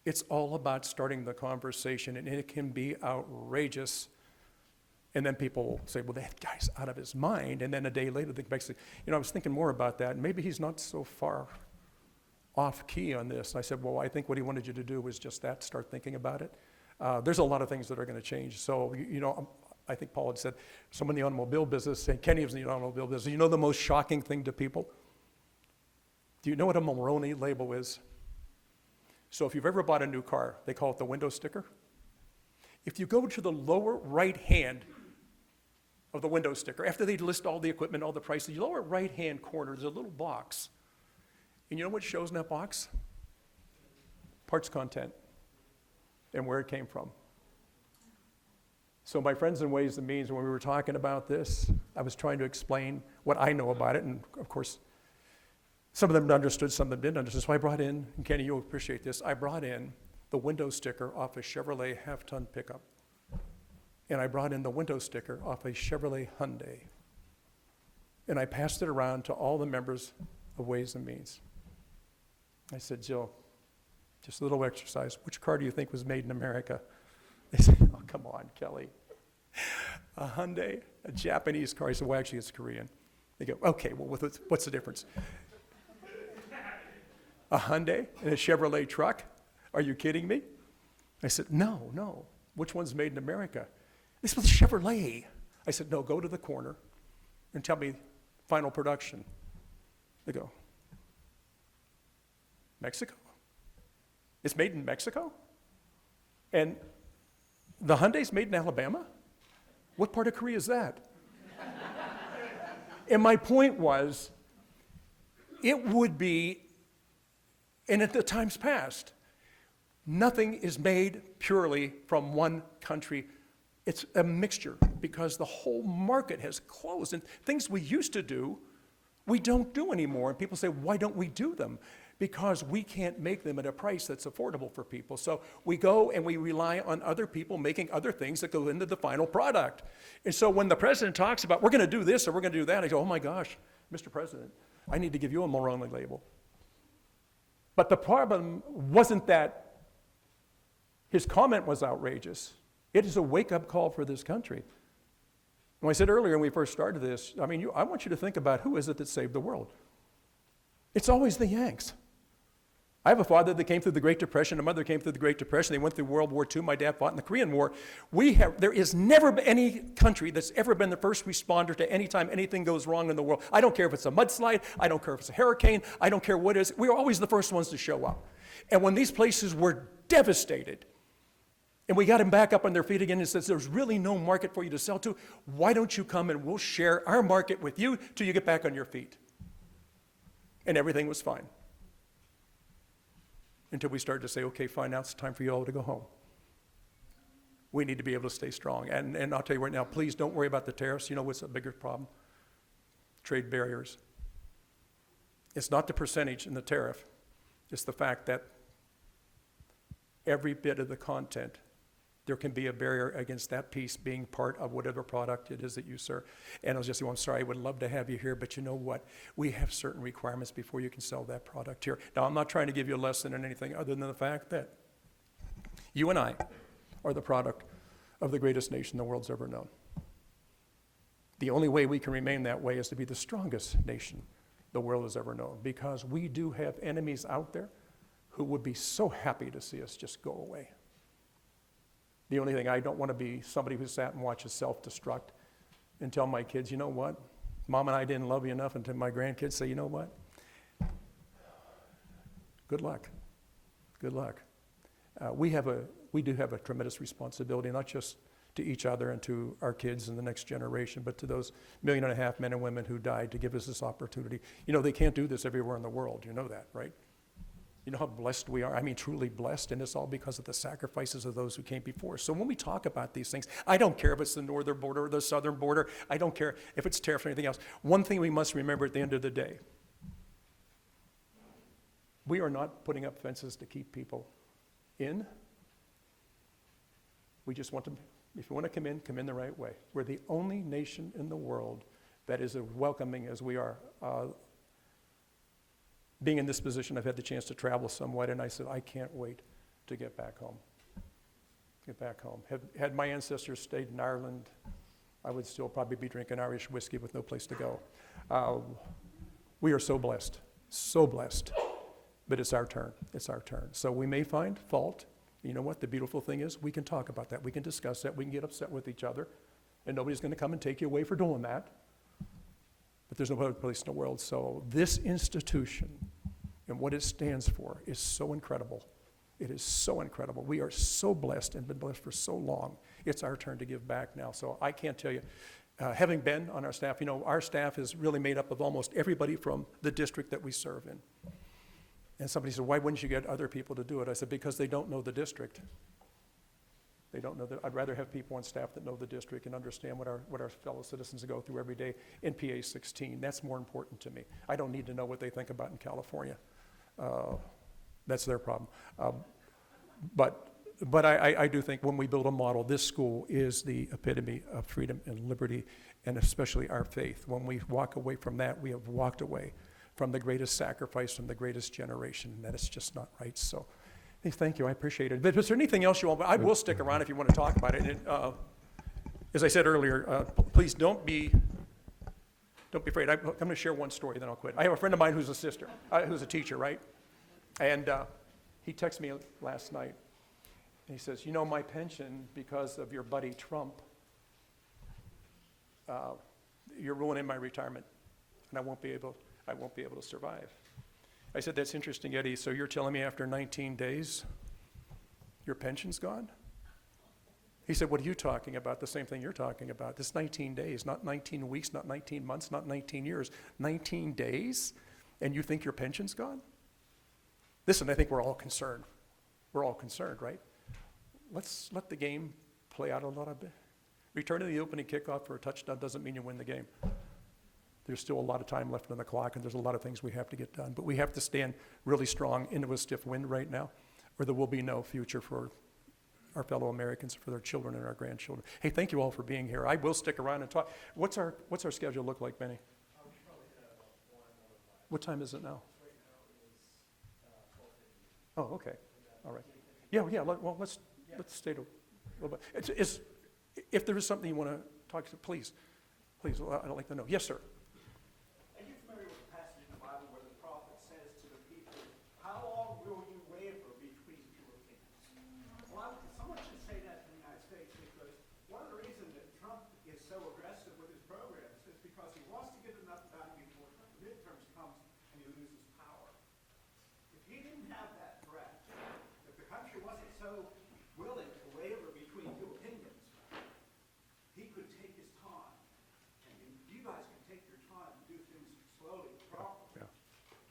it's all about starting the conversation, and it can be outrageous. And then people will say, well, that guy's out of his mind. And then a day later, they basically, I was thinking more about that, and maybe he's not so far off key on this. And I said, well, I think what he wanted you to do was just that, start thinking about it. There's a lot of things that are going to change. So, I think Paul had said, someone in the automobile business, and Kenny was in the automobile business, the most shocking thing to people? Do you know what a Mulroney label is? So if you've ever bought a new car, they call it the window sticker. If you go to the lower right hand of the window sticker, after they list all the equipment, all the prices, the lower right hand corner, there's a little box. And you know what shows in that box? Parts content and where it came from. So my friends in Ways and Means, when we were talking about this, I was trying to explain what I know about it, and of course, some of them understood, some of them didn't understand. So I brought in, and Kenny, you'll appreciate this, I brought in the window sticker off a Chevrolet half-ton pickup. And I brought in the window sticker off a Chevrolet Hyundai. And I passed it around to all the members of Ways and Means. I said, Jill, just a little exercise. Which car do you think was made in America? They said, oh, come on, Kelly. A Hyundai, a Japanese car. I said, well, actually, it's Korean. They go, okay, well, what's the difference? A Hyundai and a Chevrolet truck? Are you kidding me? I said, no. Which one's made in America? They said, Chevrolet. I said, no, go to the corner and tell me final production. They go, Mexico? It's made in Mexico? And the Hyundai's made in Alabama? What part of Korea is that? And my point was, it would be, and at the times past, nothing is made purely from one country. It's a mixture because the whole market has closed. And things we used to do, we don't do anymore. And people say, why don't we do them? Because we can't make them at a price that's affordable for people. So we go and we rely on other people making other things that go into the final product. And so when the president talks about, we're going to do this or we're going to do that, I go, oh my gosh, Mr. President, I need to give you a Mulroney label. But the problem wasn't that his comment was outrageous. It is a wake-up call for this country. When I said earlier when we first started this, I want you to think about who is it that saved the world. It's always the Yanks. I have a father that came through the Great Depression. A mother came through the Great Depression. They went through World War II. My dad fought in the Korean War. There is never been any country that's ever been the first responder to any time anything goes wrong in the world. I don't care if it's a mudslide. I don't care if it's a hurricane. I don't care what it is. We are always the first ones to show up. And when these places were devastated, and we got them back up on their feet again and says, there's really no market for you to sell to. Why don't you come and we'll share our market with you till you get back on your feet? And everything was fine. Until we started to say, okay, fine, now it's time for you all to go home. We need to be able to stay strong. And I'll tell you right now, please don't worry about the tariffs. You know what's a bigger problem? Trade barriers. It's not the percentage in the tariff. It's the fact that every bit of the content, there can be a barrier against that piece being part of whatever product it is that you serve. And I was just saying, I'm sorry, I would love to have you here, but you know what? We have certain requirements before you can sell that product here. Now, I'm not trying to give you a lesson in anything other than the fact that you and I are the product of the greatest nation the world's ever known. The only way we can remain that way is to be the strongest nation the world has ever known, because we do have enemies out there who would be so happy to see us just go away. The only thing, I don't want to be somebody who sat and watches self-destruct and tell my kids, you know what, Mom and I didn't love you enough, until my grandkids say, you know what, good luck, good luck. We do have a tremendous responsibility, not just to each other and to our kids and the next generation, but to those 1.5 million men and women who died to give us this opportunity. You know, they can't do this everywhere in the world. You know that, right? You know how blessed we are? I mean, truly blessed, and it's all because of the sacrifices of those who came before us. So when we talk about these things, I don't care if it's the northern border or the southern border. I don't care if it's tariffs or anything else. One thing we must remember at the end of the day, we are not putting up fences to keep people in. We just want to, if you want to come in the right way. We're the only nation in the world that is as welcoming as we are. Being in this position, I've had the chance to travel somewhat, and I said, I can't wait to get back home. Get back home. Had my ancestors stayed in Ireland, I would still probably be drinking Irish whiskey with no place to go. We are so blessed, but it's our turn. It's our turn. So we may find fault. You know what? The beautiful thing is we can talk about that. We can discuss that. We can get upset with each other, and nobody's going to come and take you away for doing that. But there's no other place in the world. So this institution and what it stands for is so incredible. It is so incredible. We are so blessed and been blessed for so long. It's our turn to give back now. So I can't tell you, having been on our staff, you know, our staff is really made up of almost everybody from the district that we serve in. And somebody said, why wouldn't you get other people to do it? I said, because they don't know the district. They don't know that. I'd rather have people on staff that know the district and understand what our fellow citizens go through every day in PA 16. That's more important to me. I don't need to know what they think about in California. That's their problem. But I do think when we build a model, this school is the epitome of freedom and liberty, and especially our faith. When we walk away from that, we have walked away from the greatest sacrifice, from the greatest generation, and that is just not right. So. Hey, thank you. I appreciate it. But is there anything else you want? I will stick around if you want to talk about it. And, as I said earlier, please don't be afraid. I'm going to share one story, then I'll quit. I have a friend of mine who's a sister, who's a teacher, right? And he texted me last night, and he says, "You know, my pension, because of your buddy Trump, you're ruining my retirement, and I won't be able to survive." I said, "That's interesting, Eddie. So you're telling me after 19 days, your pension's gone?" He said, "What are you talking about?" The same thing you're talking about. This 19 days, not 19 weeks, not 19 months, not 19 years. 19 days, and you think your pension's gone? Listen, I think we're all concerned. We're all concerned, right? Let's let the game play out a little bit. Returning the opening kickoff for a touchdown doesn't mean you win the game. There's still a lot of time left on the clock, and there's a lot of things we have to get done. But we have to stand really strong into a stiff wind right now, or there will be no future for our fellow Americans, for their children and our grandchildren. Hey, thank you all for being here. I will stick around and talk. What's our schedule look like, Benny? What time is it now? Oh, okay. All right. Yeah. Well, let's stay a little bit. If there is something you want to talk to, please, I'd like to know. Yes, sir. Are you familiar with the passage in the Bible where the prophet says to the people, "How long will you waver between two opinions?" Well, someone should say that in the United States, because one of the reasons that Trump is so aggressive with his programs is because he wants to get enough done before the midterms comes and he loses power. If he didn't have that threat, if the country wasn't so willing to waver between two opinions, he could take his time. And you guys can take your time and do things slowly, properly,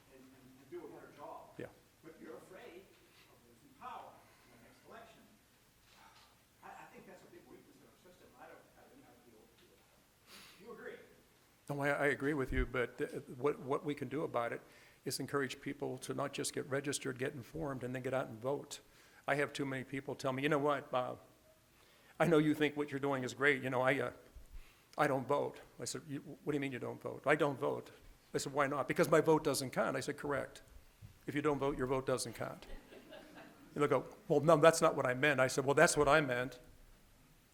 and do a better job. Yeah. But you're afraid of losing power in the next election. I think that's a big weakness in our system. I don't have any idea what to do with it. You agree? No, I agree with you, but what we can do about it is encourage people to not just get registered, get informed, and then get out and vote. I have too many people tell me, "You know what, Bob, I know you think what you're doing is great. You know, I don't vote." I said, "What do you mean you don't vote?" "I don't vote." I said, "Why not?" "Because my vote doesn't count." I said, "Correct. If you don't vote, your vote doesn't count." And they'll go, "Well, no, that's not what I meant." I said, "Well, that's what I meant.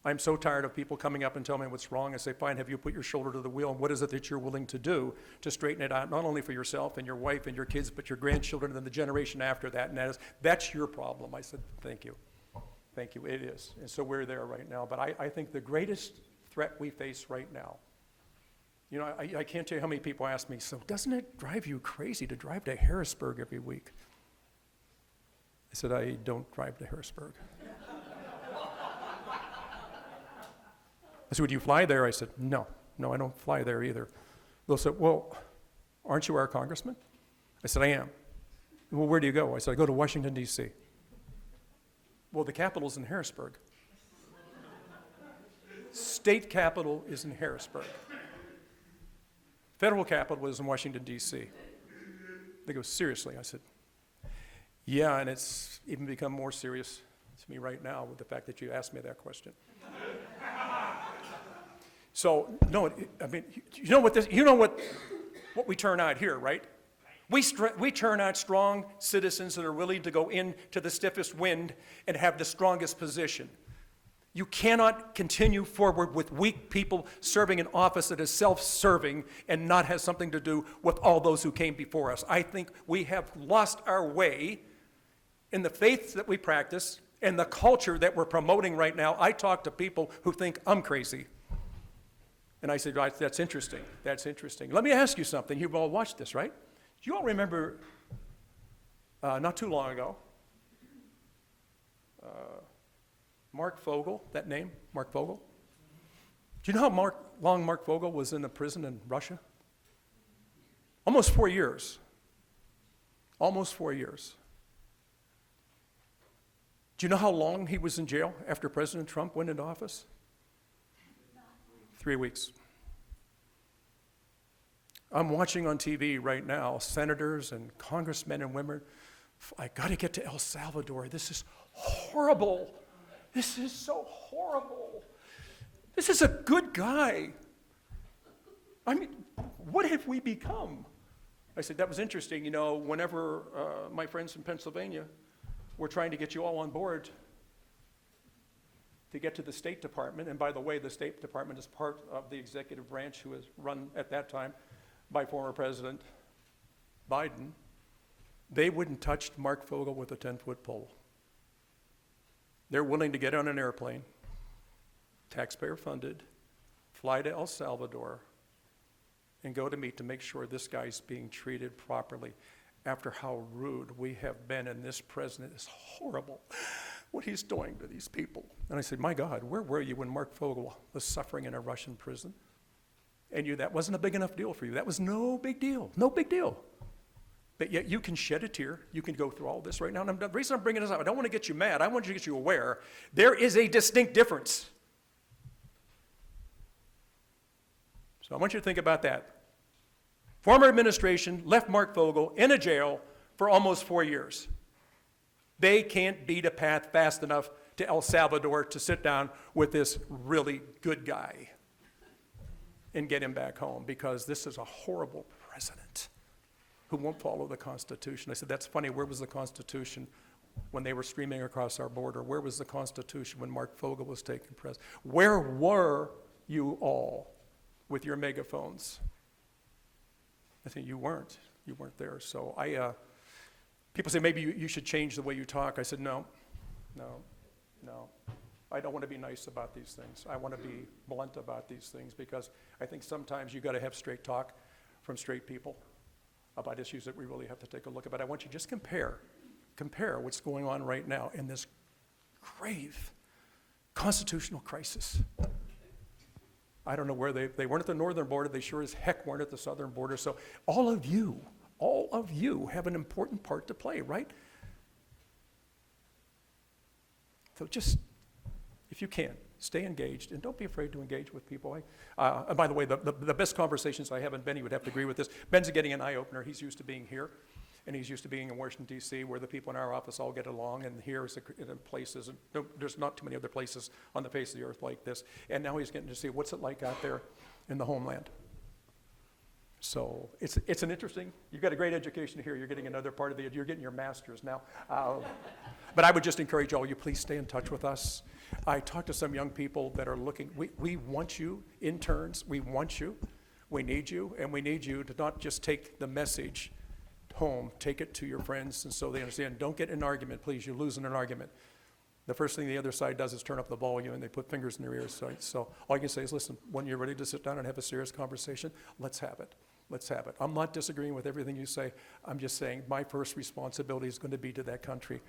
I'm so tired of people coming up and telling me what's wrong. I say, fine, have you put your shoulder to the wheel, and what is it that you're willing to do to straighten it out, not only for yourself and your wife and your kids, but your grandchildren and the generation after that, and that's your problem. I said, thank you. Thank you, it is. And so we're there right now. But I think the greatest threat we face right now, you know, I can't tell you how many people ask me, so doesn't it drive you crazy to drive to Harrisburg every week? I said, I don't drive to Harrisburg. I said, would you fly there? I said, no, I don't fly there either. They'll say, well, aren't you our congressman? I said, I am. Well, where do you go? I said, I go to Washington, D.C. Well, the capital's in Harrisburg. State capital is in Harrisburg. Federal capital is in Washington, D.C. They go, seriously? I said, yeah, and it's even become more serious to me right now with the fact that you asked me that question. So, no, I mean, you know what we turn out here, right? We turn out strong citizens that are willing to go into the stiffest wind and have the strongest position. You cannot continue forward with weak people serving an office that is self-serving and not has something to do with all those who came before us. I think we have lost our way in the faith that we practice and the culture that we're promoting right now. I talk to people who think I'm crazy. And I said, right, that's interesting. That's interesting. Let me ask you something. You've all watched this, right? Do you all remember not too long ago, Mark Fogle, that name, Mark Fogle? Do you know how long Mark Fogle was in a prison in Russia? Almost 4 years. Almost 4 years. Do you know how long he was in jail after President Trump went into office? 3 weeks. I'm watching on TV right now senators and congressmen and women. I got to get to El Salvador. This is horrible. This is so horrible. This is a good guy. I mean, what have we become? I said, that was interesting. You know, whenever my friends in Pennsylvania were trying to get you all on board to get to the State Department, and by the way, the State Department is part of the executive branch who was run at that time by former President Biden, they wouldn't touch Mark Fogle with a 10-foot pole. They're willing to get on an airplane, taxpayer funded, fly to El Salvador, and go to meet to make sure this guy's being treated properly after how rude we have been, and this president is horrible, what he's doing to these people. And I said, my God, where were you when Mark Fogle was suffering in a Russian prison? And that wasn't a big enough deal for you. That was no big deal, no big deal. But yet you can shed a tear. You can go through all this right now. And the reason I'm bringing this up, I don't want to get you mad. I want you to get you aware. There is a distinct difference. So I want you to think about that. Former administration left Mark Fogle in a jail for almost 4 years. They can't beat a path fast enough to El Salvador to sit down with this really good guy and get him back home, because this is a horrible president who won't follow the Constitution. I said, that's funny. Where was the Constitution when they were streaming across our border? Where was the Constitution when Mark Fogle was taking president? Where were you all with your megaphones? I think you weren't. You weren't there. So people say, maybe you should change the way you talk. I said, no. I don't want to be nice about these things. I want to be blunt about these things, because I think sometimes you got to have straight talk from straight people about issues that we really have to take a look at. But I want you to just compare what's going on right now in this grave constitutional crisis. I don't know where they weren't at the northern border. They sure as heck weren't at the southern border. So all of you have an important part to play, right? So just, if you can, stay engaged, and don't be afraid to engage with people. And by the way, the best conversations I have, and Benny would have to agree with this, Ben's getting an eye-opener. He's used to being here, and he's used to being in Washington, D.C., where the people in our office all get along, and here is in places, there's not too many other places on the face of the earth like this, and now he's getting to see what's it like out there in the homeland. So it's an interesting, you've got a great education here. You're getting another part of the, you're getting your master's now. But I would just encourage all you, please stay in touch with us. I talked to some young people that are looking, we want you, interns, we want you, we need you, and we need you to not just take the message home, take it to your friends, and so they understand. Don't get in an argument, please. You're losing an argument. The first thing the other side does is turn up the volume, and they put fingers in their ears. So all you can say is, listen, when you're ready to sit down and have a serious conversation, let's have it. Let's have it. I'm not disagreeing with everything you say. I'm just saying my first responsibility is going to be to that country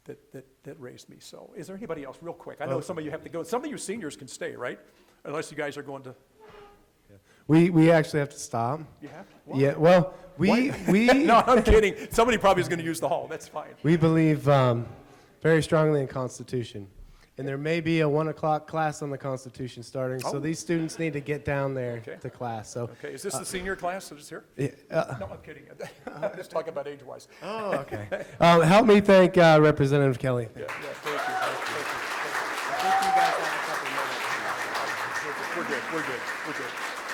that raised me. So is there anybody else, real quick? I know some of you have to go. Some of you seniors can stay, right? Unless you guys are going to. We actually have to stop. You have to? Why? Yeah, well, we No, I'm kidding. Somebody probably is going to use the hall. That's fine. we believe very strongly in Constitution. And there may be a 1 o'clock class on the Constitution starting, so Oh. these students need to get down there Okay. to class. So, Okay, is this the senior class that is here? yeah, No, I'm kidding. I'm just talking about age-wise. oh, okay. Help me thank Representative Kelly. Yeah, thank you. Thank you. We're good.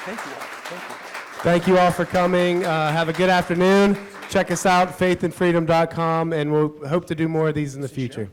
Thank you all. Thank you. Thank you all for coming. Have a good afternoon. Check us out, faithandfreedom.com, and we'll hope to do more of these in the future.